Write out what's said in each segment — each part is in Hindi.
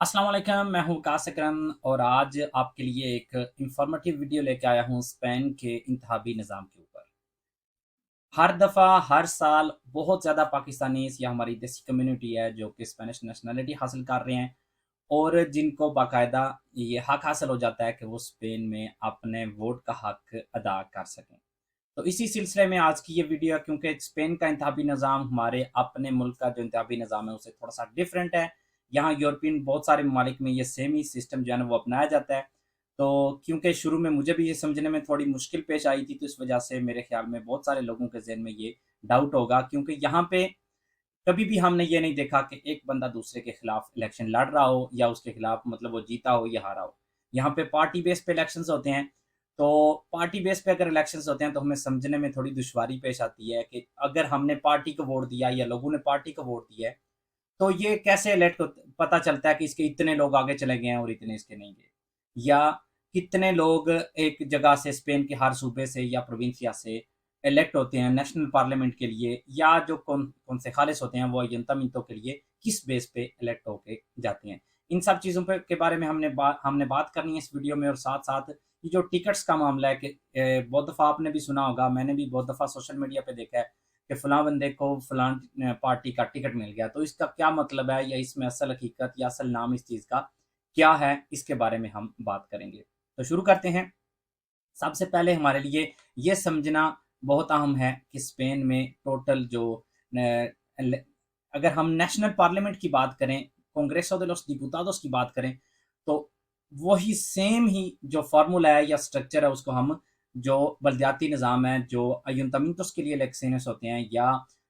अस्सलाम वालेकुम, मैं हूँ काश अकरम और आज आपके लिए एक इंफॉर्मेटिव वीडियो लेके आया हूँ स्पेन के इंतखाबी निज़ाम के ऊपर। हर दफ़ा, हर साल बहुत ज़्यादा पाकिस्तानीज़ या हमारी देसी कम्युनिटी है जो कि स्पेनिश नेशनैलिटी हासिल कर रहे हैं और जिनको बाकायदा ये हक हासिल हो जाता है कि वो स्पेन में अपने वोट का हक अदा कर सकें। तो इसी सिलसिले में आज की ये वीडियो है क्योंकि स्पेन का इंतखाबी निज़ाम हमारे अपने मुल्क का जो इंतखाबी निज़ाम है उससे थोड़ा-सा डिफरेंट है। यहाँ यूरोपियन बहुत सारे ममालिक में ये सेम ही सिस्टम जो है ना वो अपनाया जाता है। तो क्योंकि शुरू में मुझे भी ये समझने में थोड़ी मुश्किल पेश आई थी तो इस वजह से मेरे ख़्याल में बहुत सारे लोगों के ज़हन में ये डाउट होगा क्योंकि यहाँ पे कभी भी हमने ये नहीं देखा कि एक बंदा दूसरे के खिलाफ इलेक्शन लड़ रहा हो या उसके खिलाफ मतलब वो जीता हो या हारा हो। यहाँ पे पार्टी बेस पे इलेक्शंस होते हैं, तो पार्टी बेस पे अगर इलेक्शंस होते हैं तो हमें समझने में थोड़ी दुश्वारी पेश आती है कि अगर हमने पार्टी को वोट दिया या लोगों ने पार्टी को वोट दिया है, तो ये कैसे इलेक्ट होत पता चलता है कि इसके इतने लोग आगे चले गए हैं और इतने इसके नहीं गए। या कितने लोग एक जगह से स्पेन के हर सूबे से या प्रोविंसिया से इलेक्ट होते हैं नेशनल पार्लियामेंट के लिए या जो कौन से खालिस होते हैं वो अयंतामिंतो के लिए किस बेस पे इलेक्ट होके जाते हैं। इन सब चीज़ों पे के बारे में हमने बात करनी है इस वीडियो में और साथ-साथ ये जो टिकट्स का मामला है कि बहुत दफ़ा आपने भी सुना होगा, मैंने भी बहुत दफ़ा सोशल मीडिया पे देखा है कि फलाँ बंदे को फलाँ पार्टी का टिकट मिल गया। तो इसका क्या मतलब है या इसमें असल हकीकत या असल नाम इस चीज़ का क्या है? इसके बारे में हम बात करेंगे। तो शुरू करते हैं। सबसे पहले हमारे लिए ये समझना बहुत अहम है कि स्पेन में टोटल जो न ल अगर हम नेशनल पार्लियामेंट की बात करें, कांग्रेसो दे लोस डिपुटाडोस की बात करें, तो वही सेम ही जो फ़ॉर्मूला है या स्ट्रक्चर है उसको हम जो बलदियाती निज़ाम है, जो अयंतामिentos के लिए इलेक्शंस होते हैं या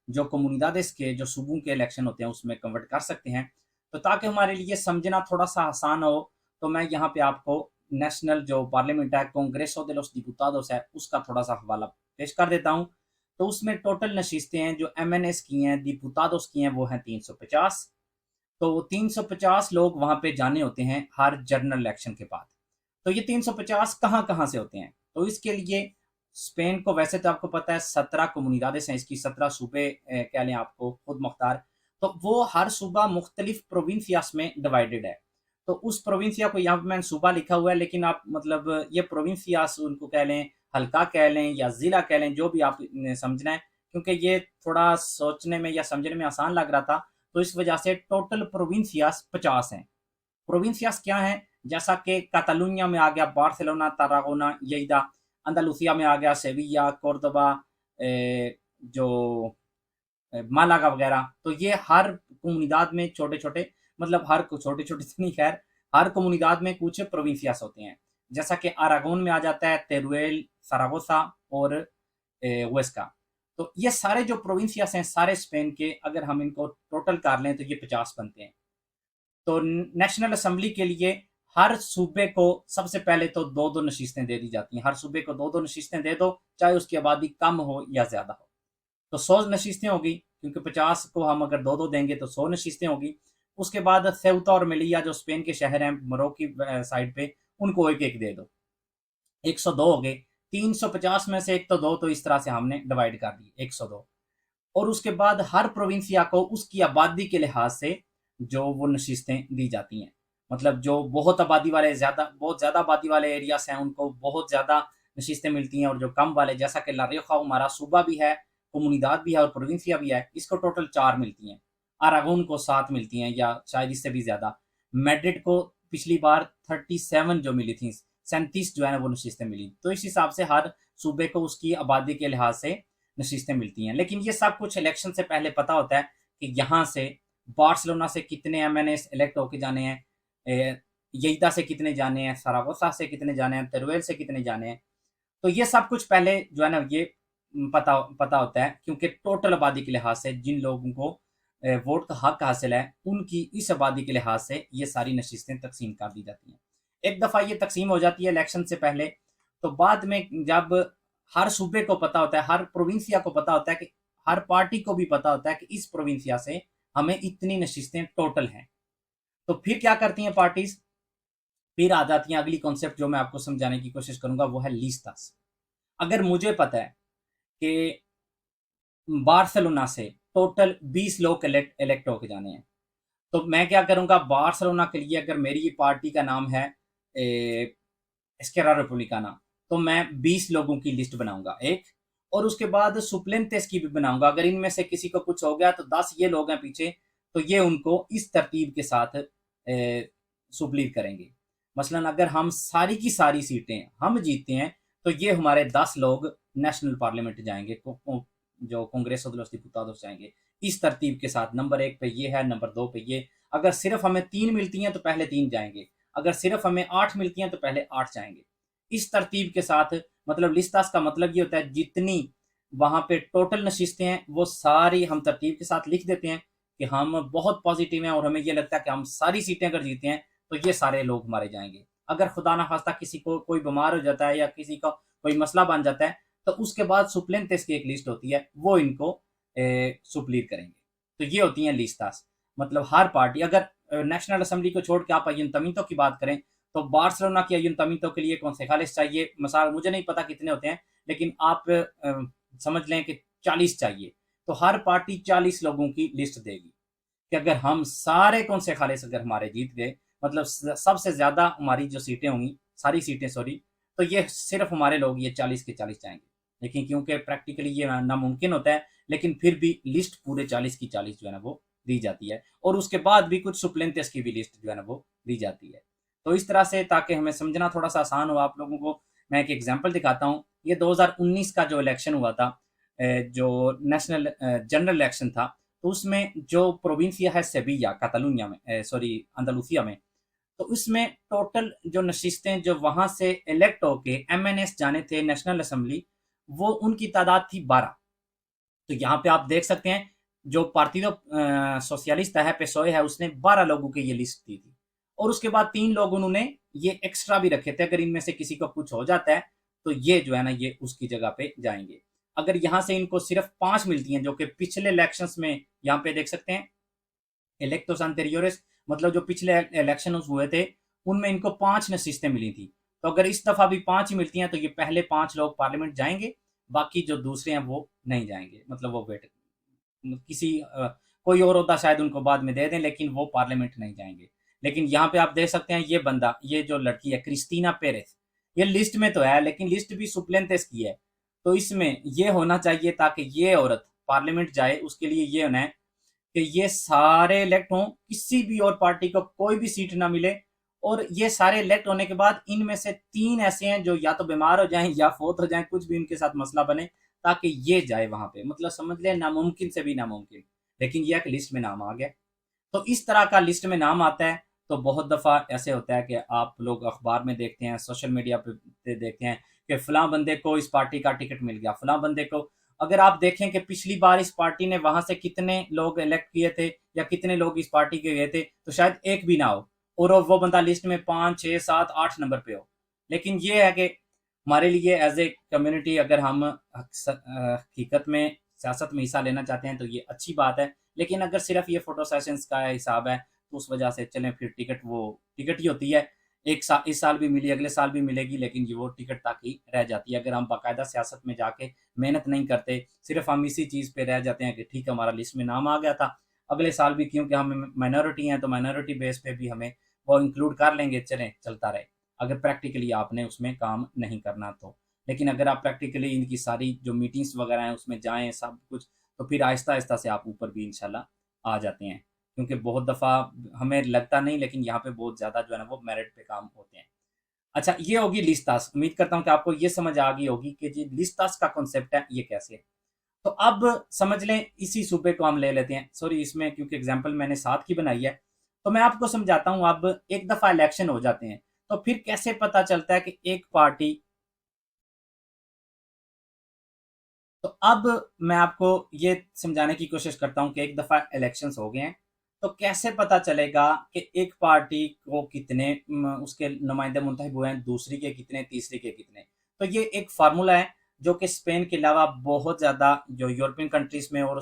जो कोmunidades के जो सूबों के इलेक्शन होते हैं उसमें कन्वर्ट कर सकते हैं। तो ताकि हमारे लिए समझना थोड़ा-सा आसान हो, तो मैं यहाँ पे आपको नेशनल जो पार्लियामेंट है कांग्रेसो दे लोस डिपुटाडोस है उसका थोड़ा-सा हवाला पेश कर देता हूँ। तो उसमें टोटल नशिस्तें हैं जो एमएनएस की हैं, डिपुटाडोस की हैं वो हैं 350। तो 350 लोग वहाँ पे जाने होते हैं हर जनरल इलेक्शन के बाद। तो ये 350 कहाँ-कहाँ से होते हैं? तो इसके लिए स्पेन को वैसे तो आपको पता है 17 कोmunidades हैं इसकी 17 सूबे कह लें आपको खुद मुख्तार। तो वो हर सूबा मुख्तलिफ प्रोविंसियास में डिवाइडेड है। तो उस प्रोविंसिया को यहाँ पे मैंने सूबा लिखा हुआ है लेकिन आप मतलब ये प्रोविंसियास उनको कह लें, हल्का कह लें या ज़िला कह लें, जो भी आपने समझना है क्योंकि ये थोड़ा सोचने में या समझने में आसान लग रहा था, तो इस वजह से टोटल प्रोविंसियास 50 हैं। प्रोविंसियास क्या हैं? जैसा कि कातालुनिया में आ गया बार्सिलोना, तारागोना, lleida, अंदालुसिया में आ गया सेविया, कोर्दोबा, जो मालागा वगैरह। तो ये हर कोmunidad में छोटे-छोटे मतलब हर छोटे-छोटे तो नहीं खैर, हर कोmunidad में कुछ प्रोविंसियास होते हैं। जैसा कि अरागोन में आ जाता है तेरुएल, सरागोसा और हुएस्का। तो ये सारे जो प्रोविंसियास हैं सारे स्पेन के अगर हम इनको टोटल कर लें तो ये 50 बनते हैं। तो नेशनल असेंबली के लिए हर सूबे को सबसे पहले तो 2-2 नशिस्तें दे दी जाती हैं। हर सूबे को 2-2 नशिस्तें दे दो, चाहे उसकी आबादी कम हो या ज़्यादा हो। तो 100 नशिस्तें होगी क्योंकि 50 को हम अगर 2-2 देंगे तो 100 नशिस्तें होगी। उसके बाद सेउता और मेलिया जो स्पेन के शहर हैं मोरक्को की साइड पे, उनको 1-1 दे दो। 102 हो गए। 350 में से 1 तो 2 तो इस तरह से हमने डिवाइड कर दिए 102। और उसके बाद हर प्रोविंसिया को उसकी आबादी के लिहाज से जो वो नशिस्तें दी जाती हैं। मतलब जो बहुत ज़्यादा आबादी वाले एरियाज़ हैं उनको बहुत ज़्यादा नशिस्तें मिलती हैं और जो कम वाले जैसा कि ला रियोजा हमारा सूबा भी है, कोmunidad भी है और प्रोविंसिया भी है, इसको टोटल 4 मिलती हैं। अरागोन को 7 मिलती हैं या शायद इससे भी ज़्यादा। मैड्रिड को पिछली बार 37 जो मिली थी, 37 जो है ना वो नशिस्तें मिली। तो इस हिसाब से हर सूबे को उसकी आबादी के लिहाज से नशिस्तें मिलती हैं। लेकिन ये सब कुछ इलेक्शन से पहले पता होता है कि यहाँ से बार्सिलोना से कितने एमएनएस इलेक्ट होके जाने हैं, येइदा से कितने जाने हैं, सरागोसा से कितने जाने हैं, तेरुएल से कितने जाने हैं। तो ये सब कुछ पहले जो है ना ये पता पता होता है क्योंकि टोटल आबादी के लिहाज से जिन लोगों को वोट का हक हासिल है, उनकी इस आबादी के लिहाज से ये सारी नशिस्तें तक़सीम कर दी जाती हैं। एक दफ़ा ये तक़सीम हो जाती है इलेक्शन से पहले, तो बाद में जब हर सूबे को पता होता है, हर प्रोविंसिया को पता होता है कि हर पार्टी को भी पता होता है कि इस प्रोविंसिया से हमें इतनी नशिस्तें टोटल हैं। तो फिर क्या करती हैं पार्टीज़? फिर आ जाती हैं अगली कॉन्सेप्ट जो मैं आपको समझाने की कोशिश करूँगा वो है लिस्टास। अगर मुझे पता है कि बार्सिलोना से टोटल 20 लोग इलेक्ट होके जाने हैं, तो मैं क्या करूँगा, बार्सिलोना के लिए अगर मेरी पार्टी का नाम है एस्केरा रिपब्लिकाना, तो मैं 20 लोगों की लिस्ट बनाऊँगा एक, और उसके बाद सुप्लेंतेस की भी बनाऊँगा। अगर इनमें से किसी को कुछ हो गया तो 10 ये लोग हैं पीछे, तो ये उनको इस तरतीब के साथ सुप्लीट करेंगे। मसलन अगर हम सारी की सारी सीटें हम जीतते हैं, तो ये हमारे 10 लोग नेशनल पार्लियामेंट जाएँगे, जो कांग्रेस de los Diputados जाएँगे। इस तरतीब के साथ नंबर 1 पे ये है, नंबर 2 पे ये। अगर सिर्फ हमें 3 मिलती हैं तो पहले 3 जाएँगे। अगर सिर्फ हमें 8 मिलती हैं तो पहले 8 जाएँगे। इस तरतीब के साथ, मतलब लिस्टास का मतलब ये होता है जितनी वहाँ पे टोटल नशिस्तें हैं वो सारी हम तरतीब के साथ लिख देते हैं कि हम बहुत पॉजिटिव हैं और हमें ये लगता है कि हम सारी सीटें अगर जीते हैं तो ये सारे लोग हमारे जाएँगे। अगर खुदा ना खास्ता किसी को कोई बीमार हो जाता है या किसी का कोई मसला बन जाता है, तो उसके बाद सुप्लेंतेस की एक लिस्ट होती है, वो इनको सुप्लीट करेंगे। तो ये होती हैं लिस्टास। मतलब हर पार्टी, अगर नेशनल असेंबली को छोड़ के आप अय्युनतमीतो की बात करें, तो बार्सिलोना की अय्युनतमीतो के लिए कॉन्सेजालेस चाहिए, मिसाल मुझे नहीं पता कितने होते हैं, लेकिन आप समझ लें कि 40 चाहिए। तो हर पार्टी 40 लोगों की लिस्ट देगी कि अगर हम सारे कॉन्सेजालेस अगर हमारे जीत गए, मतलब सबसे ज्यादा हमारी जो सीटें होंगी, सारी सीटें सॉरी, तो ये सिर्फ हमारे लोग ये 40 के 40 जाएंगे। लेकिन क्योंकि प्रैक्टिकली ये नामुमकिन होता है, लेकिन फिर भी लिस्ट पूरे 40 की 40 जो है ना वो दी जाती है, और उसके बाद भी कुछ सुप्लेंतेस की भी लिस्ट जो है ना वो दी जाती है। तो इस तरह से, ताकि हमें समझना थोड़ा सा आसान हो आप लोगों को, मैं एक एग्जाम्पल दिखाता हूँ। ये 2019 का जो इलेक्शन हुआ था, जो नेशनल जनरल इलेक्शन था, तो उसमें जो प्रोविंसिया है सेविया कातालुनिया में, सॉरी अंदालुसिया में, तो उसमें टोटल जो नशिस्तें जो वहां से इलेक्ट होके एमएनएस जाने थे नेशनल असेंबली, वो उनकी तादाद थी 12। तो यहाँ पे आप देख सकते हैं, जो पार्टिदो सोशलिस्टा है, पेसोए है, उसने 12 लोगों की ये लिस्ट दी थी, और उसके बाद 3 लोग उन्होंने ये एक्स्ट्रा भी रखे थे, अगर इनमें से किसी को कुछ हो जाता है तो ये जो है ना ये उसकी जगह पे जाएंगे। अगर यहाँ से इनको सिर्फ 5 मिलती हैं, जो कि पिछले इलेक्शंस में यहाँ पे देख सकते हैं, इलेक्टोस अंटेरियोरेस, मतलब जो पिछले इलेक्शन हुए थे उनमें इनको 5 नशिस्तें मिली थी। तो अगर इस दफा भी 5 ही मिलती हैं तो ये पहले 5 लोग पार्लियामेंट जाएंगे, बाकी जो दूसरे हैं वो नहीं जाएंगे, मतलब वो वेट किसी कोई और होता शायद उनको बाद में दे दें, लेकिन वो पार्लियामेंट नहीं जाएंगे। लेकिन यहाँ पे आप देख सकते हैं, ये बंदा, ये जो लड़की है क्रिस्टीना पेरेस, ये लिस्ट में तो है लेकिन लिस्ट भी सुप्लेंतेस की है। तो इसमें ये होना चाहिए ताकि ये औरत पार्लियामेंट जाए, उसके लिए ये होना है कि ये सारे इलेक्ट हों, किसी भी और पार्टी को कोई भी सीट ना मिले, और ये सारे इलेक्ट होने के बाद इनमें से 3 ऐसे हैं जो या तो बीमार हो जाएं या फोत हो जाएं, कुछ भी इनके साथ मसला बने, ताकि ये जाए वहां पे। मतलब समझ लें नामुमकिन से भी नामुमकिन, लेकिन ये एक लिस्ट में नाम आ गया। तो इस तरह का लिस्ट में नाम आता है। तो बहुत दफ़ा ऐसे होता है कि आप लोग अखबार में देखते हैं, सोशल मीडिया पे देखते हैं कि फलां बंदे को इस पार्टी का टिकट मिल गया, फलां बंदे को। अगर आप देखें कि पिछली बार इस पार्टी ने वहां से कितने लोग इलेक्ट किए थे या कितने लोग इस पार्टी के गए थे, तो शायद एक भी ना हो, और वो बंदा लिस्ट में 5 6 7 8 नंबर पे हो। लेकिन ये है कि हमारे लिए एज ए कम्युनिटी, अगर हम हकीकत में सियासत में हिस्सा लेना चाहते हैं तो ये अच्छी बात है। लेकिन अगर सिर्फ ये फोटो सेशंस का हिसाब है तो उस वजह से चलें, फिर टिकट वो टिकट ही होती है। एक साल, इस साल भी मिली, अगले साल भी मिलेगी, लेकिन ये वो टिकट तक ही रह जाती है। अगर हम बाकायदा सियासत में जाके मेहनत नहीं करते, सिर्फ हम इसी चीज़ पे रह जाते हैं कि ठीक है हमारा लिस्ट में नाम आ गया था, अगले साल भी क्योंकि हम माइनॉरिटी हैं तो माइनॉरिटी बेस पे भी हमें वो इंक्लूड कर लेंगे, चलें चलता रहे, अगर प्रैक्टिकली आपने उसमें काम नहीं करना तो। लेकिन अगर आप प्रैक्टिकली इनकी सारी जो मीटिंग्स वगैरह हैं उसमें जाएँ सब कुछ, तो फिर आहिस्ता-आहिस्ता से आप ऊपर भी इंशाल्लाह आ जाते हैं। क्योंकि बहुत दफ़ा हमें लगता नहीं, लेकिन यहाँ पे बहुत ज़्यादा जो है ना वो मेरिट पे काम होते हैं। अच्छा, ये होगी लिस्टास। उम्मीद करता हूँ कि आपको ये समझ आ गई होगी कि जी लिस्टास का कॉन्सेप्ट है ये कैसे है। तो अब समझ लें, इसी सूबे को हम ले लेते हैं। सॉरी, इसमें क्योंकि एग्ज़ाम्पल मैंने 7 की बनाई है, तो मैं आपको समझाता हूँ। अब एक दफ़ा इलेक्शन हो जाते हैं, तो फिर कैसे पता चलता है कि एक पार्टी, तो अब मैं आपको ये समझाने की कोशिश करता हूँ कि एक दफ़ा इलेक्शंस हो गए हैं, तो कैसे पता चलेगा कि एक पार्टी को कितने उसके नुमाइंदे मुंतखब हुए हैं, दूसरी के कितने, तीसरी के कितने। तो ये एक फार्मूला है जो कि स्पेन के अलावा बहुत ज़्यादा जो यूरोपियन कंट्रीज़ में और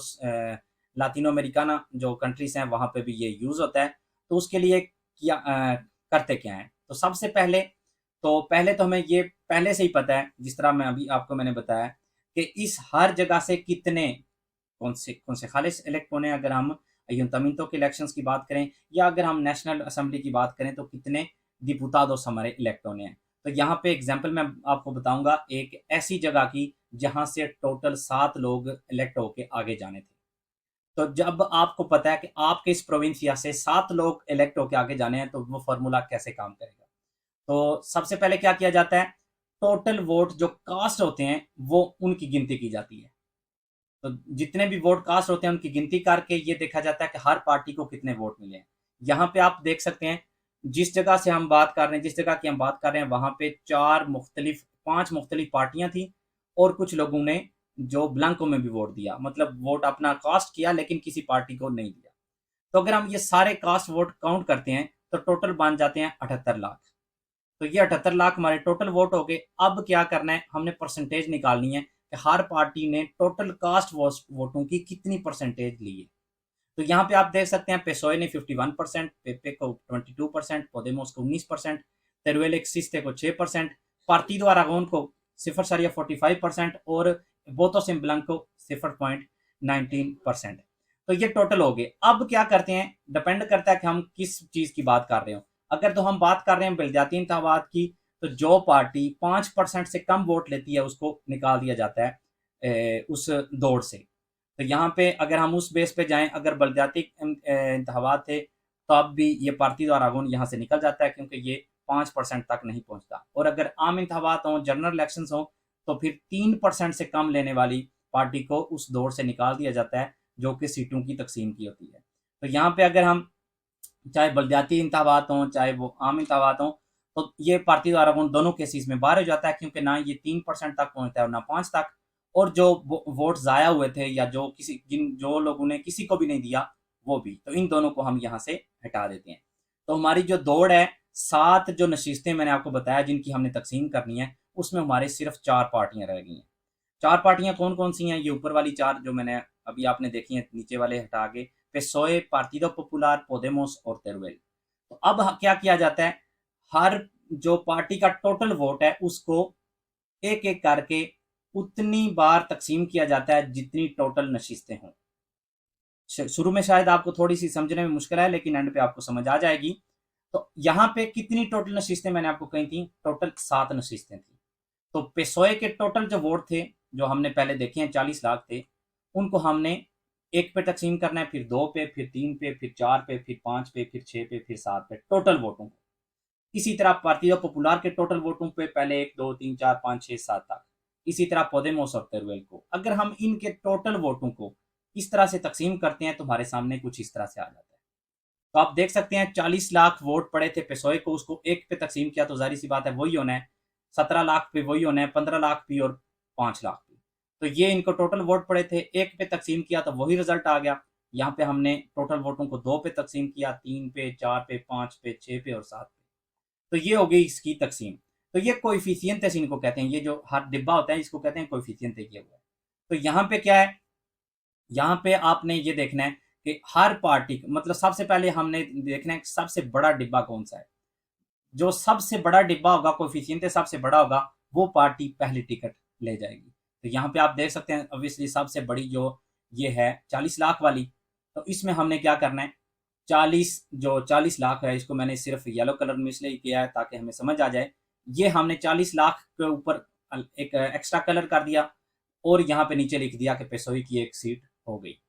लातिनो अमेरिकाना जो कंट्रीज़ हैं वहाँ पे भी ये यूज़ होता है। तो उसके लिए क्या करते क्या हैं, तो सबसे पहले, तो पहले तो हमें ये पहले से ही पता है, जिस तरह मैं अभी आपको मैंने बताया कि इस हर जगह से कितने कौन से खालिस इलेक्ट होने, अगर हम अय्युntamiento के इलेक्शंस की बात करें, या अगर हम नेशनल असेंबली की बात करें तो कितने डिपुटाडोस हमारे इलेक्ट होने हैं। तो यहाँ पे एग्जाम्पल मैं आपको बताऊंगा एक ऐसी जगह की जहां से टोटल 7 लोग इलेक्ट होके आगे जाने थे। तो जब आपको पता है कि आपके इस प्रोविंसिया से 7 लोग इलेक्ट होके आगे जाने हैं, तो वो फॉर्मूला कैसे काम करेगा? तो सबसे पहले क्या किया जाता है, टोटल वोट जो कास्ट होते हैं वो उनकी गिनती की जाती है। तो जितने भी वोट कास्ट होते हैं उनकी गिनती करके ये देखा जाता है कि हर पार्टी को कितने वोट मिले हैं। यहाँ पे आप देख सकते हैं, जिस जगह से हम बात कर रहे हैं, जिस जगह की हम बात कर रहे हैं, वहां पे 5 मुख्तलिफ पार्टियां थी, और कुछ लोगों ने जो ब्लैंको में भी वोट दिया, मतलब वोट अपना कास्ट किया लेकिन किसी पार्टी को नहीं दिया। तो अगर हम ये सारे कास्ट वोट काउंट करते हैं तो टोटल बन जाते हैं 78 लाख। तो ये 78 लाख हमारे टोटल वोट हो गए। अब क्या करना है, हमने परसेंटेज निकालनी है कि हर पार्टी ने टोटल कास्ट वोटों की कितनी परसेंटेज ली है। तो यहाँ पे आप देख सकते हैं, पेसोए ने 51%, पेपे को 22%, पोदेमोस को 19%, तेरुएल एक्सिस्टे को 6%, पार्टिदो अरागोन को 0.45% और बोतो सिम्बलंग को 0.19%। तो ये टोटल हो गए। अब क्या करते हैं, डिपेंड करता है कि हम किस चीज की बात कर रहे हो। अगर तो हम बात कर रहे हैं बलदियाती इंतखाबात की, तो जो पार्टी 5% से कम वोट लेती है उसको निकाल दिया जाता है उस दौड़ से। तो यहाँ पे अगर हम उस बेस पे जाएं, अगर बलदियाती इंतखाबात थे तब भी ये पार्टी द्वारा गुण यहाँ से निकल जाता है, क्योंकि ये 5% तक नहीं पहुंचता। और अगर आम इंतखाबात हों, जनरल इलेक्शन हों, तो फिर 3% से कम लेने वाली पार्टी को उस दौड़ से निकाल दिया जाता है, जो कि सीटों की तकसीम की होती है। तो यहाँ पे अगर हम चाहे बलदियाती इंतखाबात हों चाहे वो आम इंतखाबात हों, तो ये पार्टी द्वारा गुण दोनों केसेस में बाहर हो जाता है, क्योंकि ना ये 3% तक पहुंचता है और ना 5 तक। और जो वोट जाया हुए थे या जो लोगों ने किसी को भी नहीं दिया, वो भी, तो इन दोनों को हम यहाँ से हटा देते हैं। तो हमारी जो दौड़ है, 7 जो नशिस्तें मैंने आपको बताया जिनकी हमने तकसीम करनी है, उसमें हमारे सिर्फ 4 पार्टियां रह गई हैं। 4 पार्टियां कौन कौन सी हैं? ये ऊपर वाली 4 जो मैंने अभी आपने देखी हैं, नीचे वाले हटा के, पेसोए, पार्टिदो पॉपुलर, पोदेमोस और तेरुएल। तो अब क्या किया जाता है, हर जो पार्टी का टोटल वोट है उसको एक एक करके उतनी बार तकसीम किया जाता है जितनी टोटल नशिस्तें हों। शुरू में शायद आपको थोड़ी सी समझने में मुश्किल है, लेकिन एंड पे आपको समझ आ जाएगी। तो यहाँ पे कितनी टोटल नशिस्तें मैंने आपको कही थी? टोटल 7 नशिस्तें थी। तो पेसोए के टोटल जो वोट थे, जो हमने पहले देखे हैं 40 लाख थे, उनको हमने एक पे तकसीम करना है, फिर 2 पे, फिर 3 पे, फिर 4 पे, फिर 5 पे, फिर 6 पे, फिर 7 पे, टोटल वोटों को। इसी तरह पार्टिदो पॉपुलर के टोटल वोटों पे पहले 1 2 3 4 5 6 7 तक। इसी तरह पोदेमोस और तेरुएल को। अगर हम इनके टोटल वोटों को इस तरह से तकसीम करते हैं तो हमारे सामने कुछ इस तरह से आ जाता है। तो आप देख सकते हैं 40 लाख वोट पड़े थे पेसोए को, उसको एक पे तकसीम किया तो जाहिर सी बात है वही होना है। 17 लाख पे वही होना है, 15 लाख भी और 5 लाख भी। तो ये इनको टोटल वोट पड़े थे, एक पे तकसीम किया तो वही रिजल्ट आ गया। यहाँ पे हमने टोटल वोटों को 2 पे तकसीम किया, 3 पे, 4 पे, 5 पे, 6 पे और 7 पे। तो ये हो गई इसकी तकसीम। तो ये कोएफिशिएंट इनको कहते हैं, ये जो हर डिब्बा होता है इसको कहते हैं कोएफिशिएंट किया हुआ है। तो यहाँ पे क्या है, यहाँ पे आपने ये देखना है कि हर पार्टी, मतलब सबसे पहले हमने देखना है कि सबसे बड़ा डिब्बा कौन सा है। जो सबसे बड़ा डिब्बा होगा, कोएफिशिएंट सबसे बड़ा होगा, वो पार्टी पहली टिकट ले जाएगी। तो यहाँ पे आप देख सकते हैं ऑब्वियसली सबसे बड़ी जो ये है 40 लाख वाली। तो इसमें हमने क्या करना है, 40 लाख है, इसको मैंने सिर्फ येलो कलर में इसलिए किया है ताकि हमें समझ आ जाए। ये हमने 40 लाख के ऊपर एक एक्स्ट्रा कलर कर दिया, और यहाँ पे नीचे लिख दिया कि पेसोई की एक सीट हो गई।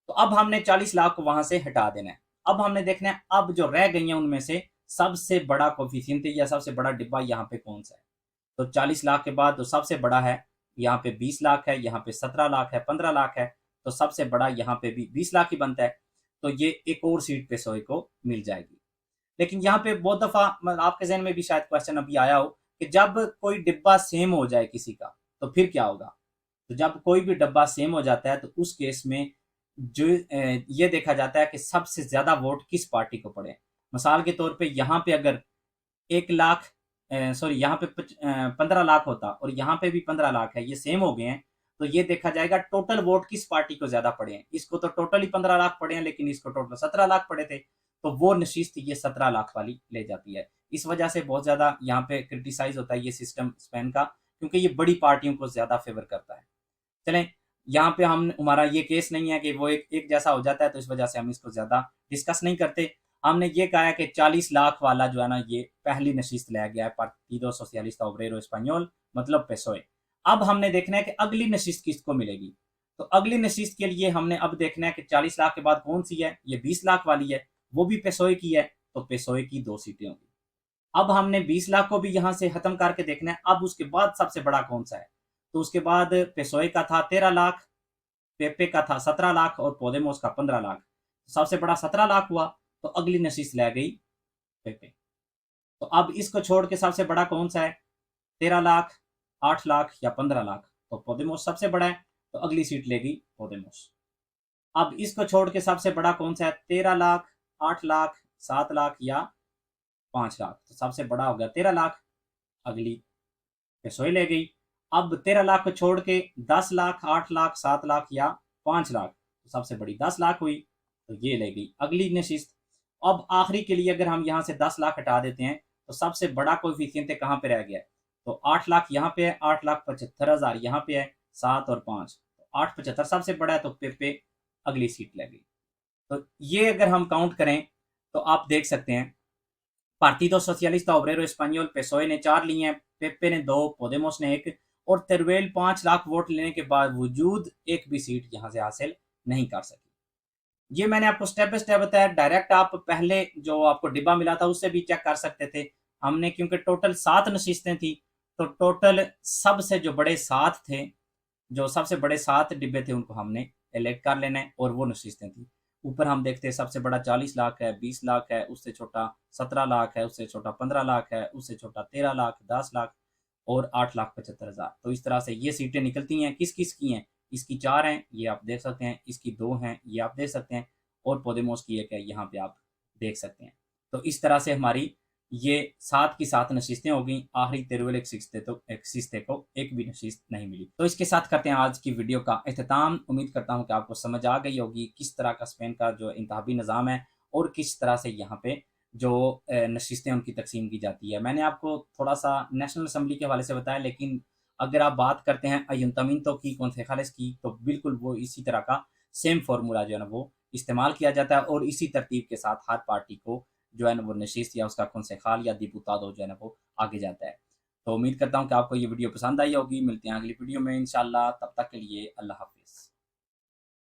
तो अब हमने 40 लाख को वहां से हटा देना है। अब हमने देखना है अब जो रह गई हैं उनमें से सबसे बड़ा कोफिशिएंट या सबसे बड़ा डिब्बा यहाँ पे कौन सा है। तो 40 लाख के बाद जो सबसे बड़ा है, यहाँ पे 20 लाख है, यहाँ पे 17 लाख है, 15 लाख है। तो सबसे बड़ा यहाँ पे भी 20 लाख ही बनता है। तो ये एक और सीट पेसोई को मिल जाएगी। लेकिन यहाँ पे बहुत दफा आपके जहन में भी शायद क्वेश्चन अभी आया हो कि जब कोई डिब्बा सेम हो जाए किसी का तो फिर क्या होगा। तो जब कोई भी डिब्बा सेम हो जाता है तो उस केस में जो ये देखा जाता है कि सबसे ज्यादा वोट किस पार्टी को पड़े। मिसाल के तौर पे यहाँ पे अगर 1 लाख, सॉरी यहाँ पे 15 लाख होता और यहाँ पे भी 15 लाख है, ये सेम हो गए हैं, तो ये देखा जाएगा टोटल वोट किस पार्टी को ज्यादा पड़े हैं। इसको तो टोटल ही 15 लाख पड़े हैं, लेकिन इसको टोटल 17 लाख पड़े थे, तो वो नशिस्त ये 17 लाख वाली ले जाती है। इस वजह से बहुत ज्यादा यहाँ पे क्रिटिसाइज होता है ये सिस्टम स्पेन का, क्योंकि ये बड़ी पार्टियों को ज्यादा फेवर करता है। चलें, यहाँ पे हम हमारा ये केस नहीं है कि वो एक जैसा हो जाता है, तो इस वजह से हम इसको ज़्यादा डिस्कस नहीं करते। हमने ये कहा है कि 40 लाख वाला जो है ना, ये पहली नशिस्त लिया गया है पार्टिदो सोशलिस्टा ओब्रेरो एस्पाñol, मतलब पेसोए। अब हमने देखना है कि अगली नशिस्त किसको मिलेगी। तो अगली नशिस्त के लिए हमने अब देखना है कि 40 लाख के बाद कौन सी है, ये 20 लाख वाली है, वो भी पेसोए की है, तो पेसोए की 2 सीटें होंगी। अब हमने 20 लाख को भी यहाँ से खत्म करके देखना है। अब उसके बाद सबसे बड़ा कौन सा है, तो उसके बाद पेसोए का था 13 लाख, पेपे का था 17 लाख और पोदेमोस का 15 लाख। सबसे बड़ा 17 लाख हुआ, तो अगली नशिस्त ले गई पेपे। तो अब इसको छोड़ के सबसे बड़ा कौन सा है, 13 लाख, 8 लाख या 15 लाख, तो पोदेमोस सबसे बड़ा है, तो अगली सीट लेगी पोदेमोस। अब इसको छोड़ के सबसे बड़ा कौन सा है, 13 लाख, 8 लाख, 7 लाख या 5 लाख, तो सबसे बड़ा हो गया 13 लाख, अगली पेसोई ले गई। अब 13 लाख को छोड़ के 10 लाख, 8 लाख, 7 लाख या 5 लाख, तो सबसे बड़ी 10 लाख हुई, तो ये ले गई अगली नशिस्त। अब आखिरी के लिए अगर हम यहाँ से 10 लाख हटा देते हैं, तो सबसे बड़ा कोएफिशिएंट है कहाँ पे रह गया है, तो 8 लाख यहाँ पे है, 8,75,000 यहाँ पे है, 7 और 5, तो 8,75 सबसे बड़ा है, तो पे अगली सीट ले गई। तो ये अगर हम काउंट करें, तो आप देख सकते हैं पार्टिदो सोशलिस्टा ओब्रेरो एस्पाñol पेसोए ने 4 लिए हैं, पेपे ने 2, पोदेमोस ने 1 और तेरुएल 5 लाख वोट लेने के बावजूद एक भी सीट यहाँ से हासिल नहीं कर सकी। ये मैंने आपको स्टेप बाय स्टेप बताया। डायरेक्ट आप पहले जो आपको डिब्बा मिला था उससे भी चेक कर सकते थे। हमने क्योंकि टोटल 7 नशिस्तें थी, तो टोटल सबसे जो बड़े 7 थे, जो सबसे बड़े 7 डिब्बे थे, उनको हमने इलेक्ट कर लेना है और वो नशिस्तें थी। ऊपर हम देखते हैं सबसे बड़ा 40 लाख है, 20 लाख है, उससे छोटा 17 लाख है, उससे छोटा 15 लाख है, उससे छोटा 13 लाख, 10 लाख और 8,75,000। तो इस तरह से ये सीटें निकलती हैं। किस किस की हैं, इसकी 4 हैं, ये आप देख सकते हैं, इसकी 2 हैं, ये आप देख सकते हैं, और पोदेमोस की 1 है, यहाँ पे आप देख सकते हैं। तो इस तरह से हमारी ये 7 की 7 नशिस्तें हो गई। आखिरी तेरुवेल एक सिस्ते को एक भी नशिस्त नहीं मिली। तो इसके साथ करते हैं आज की वीडियो का अख्ताम। उम्मीद करता हूँ कि आपको समझ आ गई होगी किस तरह का स्पेन का जो इंतखाबी निज़ाम है और किस तरह से यहाँ पे जो नशिस्तें उनकी तकसीम की जाती है। मैंने आपको थोड़ा सा नेशनल असम्बली के हवाले से बताया, लेकिन अगर आप बात करते हैं अयुंतमिंतो की, कॉन्सेजालेस की, तो बिल्कुल वो इसी तरह का सेम फार्मूला जो है ना वो इस्तेमाल किया जाता है और इसी तरतीब के साथ हर पार्टी को जो है ना वो नशिस्त या उसका कौंसेखाल या दिपुतादो जो है ना वो आगे जाता है। तो उम्मीद करता हूँ कि आपको ये वीडियो पसंद आई होगी। मिलते हैं अगली वीडियो में इंशाल्लाह, तब तक के लिए अल्लाह हाफिज़।